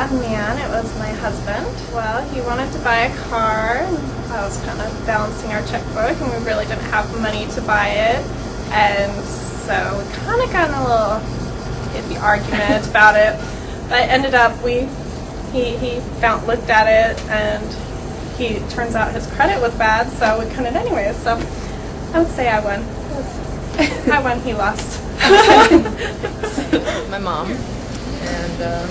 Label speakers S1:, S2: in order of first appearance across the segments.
S1: bad man. It was my husband. Well, he wanted to buy a car. I was kind of balancing our checkbook, and we really didn't have money to buy it. And so we kind of got in a little iffy argument about it. But ended up, he looked at it, and he turns out his credit was bad, so we couldn't anyways. So I would say I won. I won, he lost.
S2: My mom, and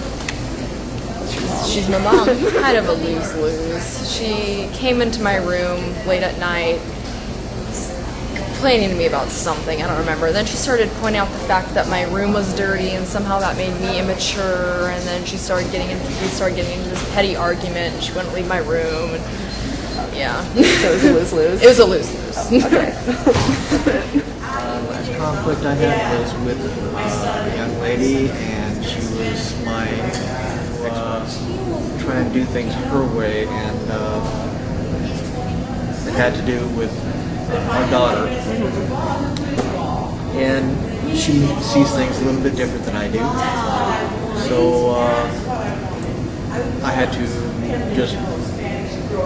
S2: she's my mom. Kind of a lose-lose. She came into my room late at night complaining to me about something, I don't remember. Then she started pointing out the fact that my room was dirty, and somehow that made me immature, and then we started getting into this petty argument, and she wouldn't leave my room, and yeah.
S3: So it was a lose-lose?
S2: It was a lose-lose.
S3: Okay.
S4: Last conflict I had was with a young lady, and she was my ex-wife, trying to do things her way, and it had to do with our daughter. And she sees things a little bit different than I do. So I had to just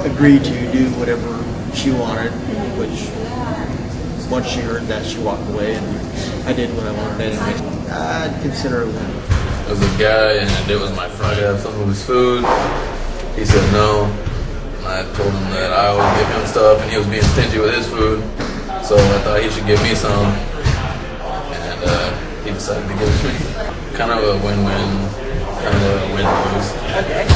S4: agree to do whatever she wanted, which once she heard that, she walked away, and I did what I wanted anyway. I'd consider it a win.
S5: It was a guy, and it was my friend. I had some of his food. He said no. And I told him that I always give him stuff, and he was being stingy with his food. So I thought he should give me some. And he decided to give it to me. Kind of a win-win, kind of a win-lose.
S3: Okay.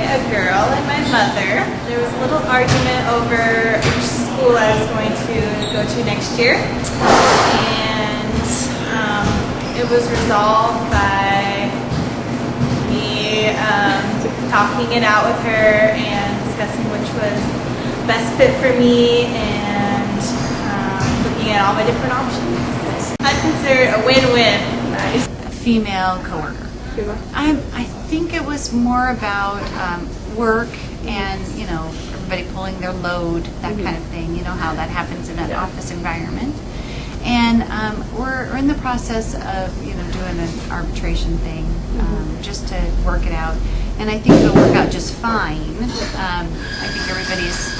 S1: A girl and my mother. There was a little argument over which school I was going to go to next year, and it was resolved by me talking it out with her and discussing which was best fit for me, and looking at all my different options. I consider it a win-win. Nice.
S6: A female coworker. I think it was more about work and, everybody pulling their load, that kind of thing. You know how that happens in an office environment. And we're in the process of, doing an arbitration thing just to work it out. And I think it'll work out just fine. I think everybody's,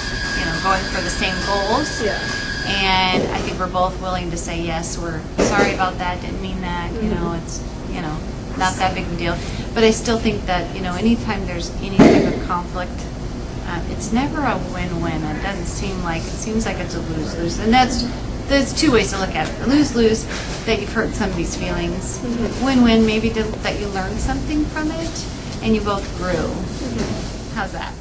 S6: going for the same goals.
S3: Yeah.
S6: And I think we're both willing to say, yes, we're sorry about that, didn't mean that, it's, not that big of a deal. But I still think that, anytime there's any type of conflict, it's never a win-win. It seems like it's a lose-lose. And there's two ways to look at it. A lose-lose, that you've hurt somebody's feelings. Win-win, maybe that you learned something from it, and you both grew. How's that?